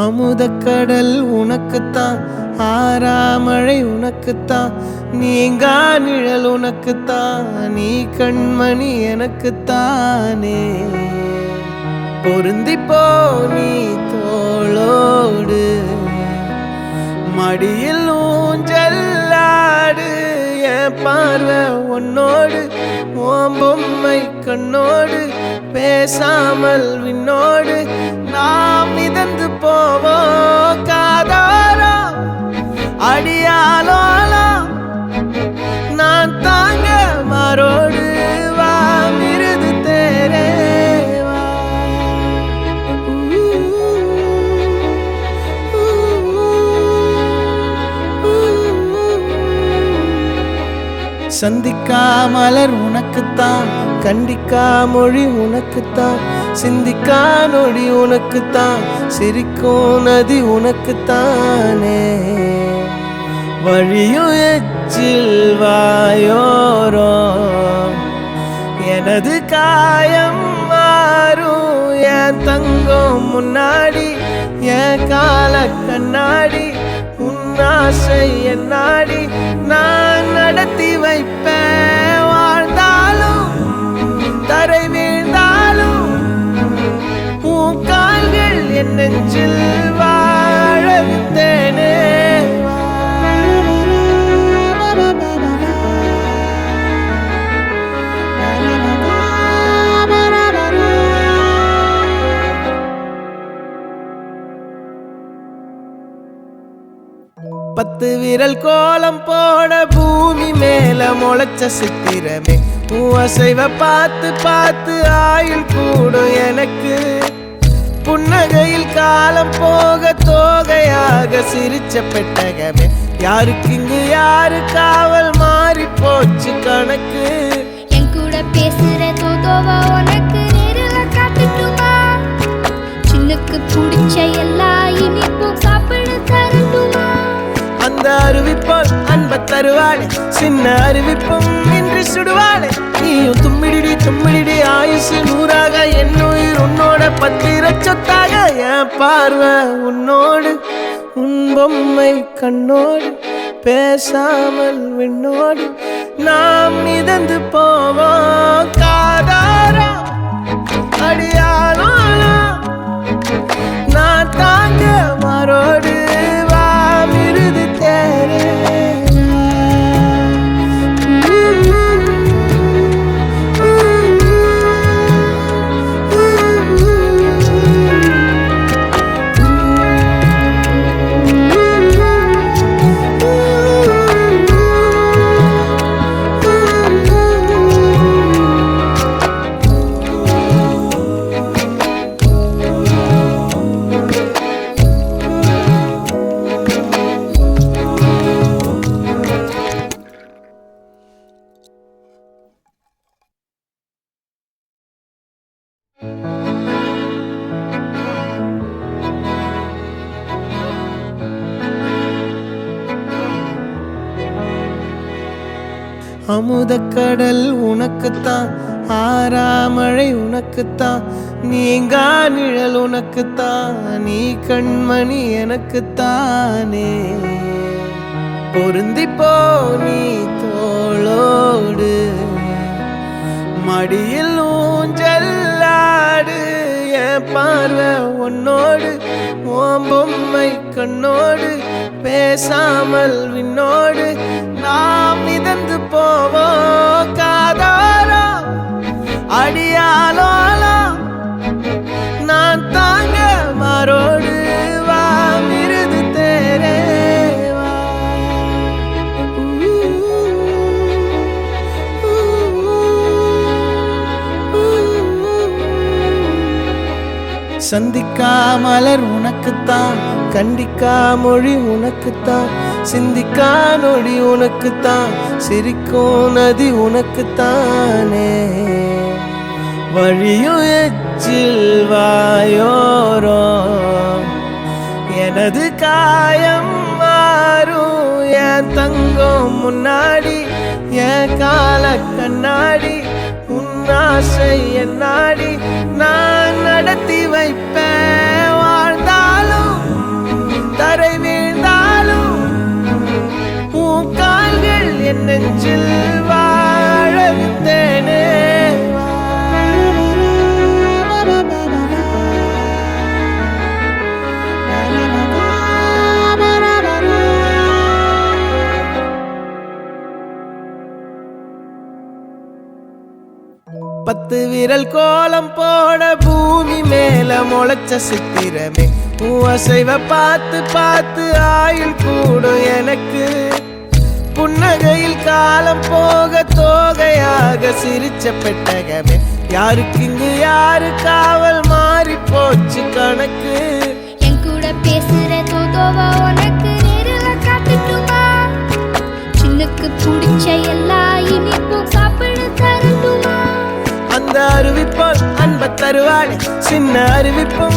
அமுதக்கடல் உனக்குத்தான், ஆறாமழை உனக்குத்தான், நீங்கா நிழல் உனக்குத்தான், நீ கண்மணி எனக்குத்தானே. பொருந்திப்போ நீ தோளோடு, மடியில் ஊஞ்சல்லாடு, என் பார்வை உன்னோடு, ஓம் பொம்மை கண்ணோடு, பேசாமல் விண்ணோடு நாம் மிதந்து போவோம் காதாரா அடியாலோலா. நான் தாங்க மாரோடு வா மிருது தேரே வா. சந்திக்கா மலர் உனக்குத்தான், கண்டிக்கா மொழி உனக்குத்தான், சிந்திக்கா நொடி உனக்குத்தான், சிரிக்கும் நதி உனக்குத்தானே. வழியும் எச்சில் வாயோரோ எனது காயம் மாறும், என் தங்கம் முன்னாடி என் கால கண்ணாடி, உன்னாசை என்னாடி நான் நடத்தி வைப்பேன். வாழ்ந்தாலும் தரை வீழ்ந்தாலும் உன் கால்கள் என் நெஞ்சில் வாழ விட்டேனே. பத்து விரல் கோலம் போட பூமி மேல முளைச்ச சித்திரமே, அசைவ பார்த்து பார்த்து ஆயுள் கூடும் எனக்கு. புன்னகையில் காலம் போக தோகையாக சிரிச்ச பெட்டகமே, யாருக்கு இங்கு யாரு காவல் மாறி போச்சு கணக்கு. என் கூட பேசுற தோதோவா உனக்கு நேரில் காட்டுட்டுமா, சின்னுக்கு பிடிச்ச எல்லா இனிப்பும் சாப்பிட தரட்டுமா. அந்த அறிவிப்பால் அன்ப தருவாளே, சின்ன அறிவிப்பும் இன்று சுடுவாளே. நீயும் தும்மிடி தும்மிடி ஆயுசு நூறாக, என் உயிர் உன்னோட பத்திர சொத்தாக. என் பார்வை உன்னோடு, உன் பொம்மை கண்ணோடு, பேசாமல் விண்ணோடு நாம் மிதந்து போவோம் காதாரா அடியாலோலா. நான் தாங்க மாரோடு வா மிருது தேரே. அமுதக்கடல் உனக்குத்தான், ஆறாமழை உனக்குத்தான், நீங்கா நிழல் உனக்குத்தான், நீ கண்மணி எனக்குத்தானே. பொருந்திப்போ நீ தோளோடு, மடியில் ஊஞ்சல்லாடு, என் பார்வை உன்னோடு, ஓம் பொம்மை கண்ணோடு, பேசாமல் விண்ணோடு நாம் மிதந்து போவோம் காதாரா அடியாலோலா. நான் தாங்க மாரோடு வா மிருது தேரே வா. சந்திக்கா மலர் உனக்குத்தான், கண்டிக்கா மொழி உனக்குத்தான், சிந்திக்கா நொடி உனக்குத்தான், சிரிக்கும் நதி உனக்குத்தானே. வழியும் எச்சில் வாயோரோ எனது காயம் மாறும், என் தங்கம் முன்னாடி என் கால கண்ணாடி, உன்னாசை என்னாடி நான் நடத்தி வைப்பேன். வாழ்ந்தாலும் தரை வீழ்ந்தாலும் உன் கால்கள் என் நெஞ்சில் வாழ விட்டேனே. பத்து விரல் கோலம் போட பூமி மேல முளைச்ச சித்திரமே, அசைவ பார்த்து பார்த்து ஆயுள் கூடும் எனக்கு. புன்னகையில் காலம் போக தோகையாக சிரிச்ச பெட்டகமே, யாருக்கு இங்கு யாரு காவல் மாறி போச்சு கணக்கு. என் கூட பேசுற தோதோவா உனக்கு நேரில் காட்டட்டுமா? சின்னுக்கு பிடிச்ச எல்லா இனிப்பும் சாப்பிட தரட்டுமா? அந்த அறிவிப்போல் அன்ப தருவாள் சின்ன அறிவிப்பும்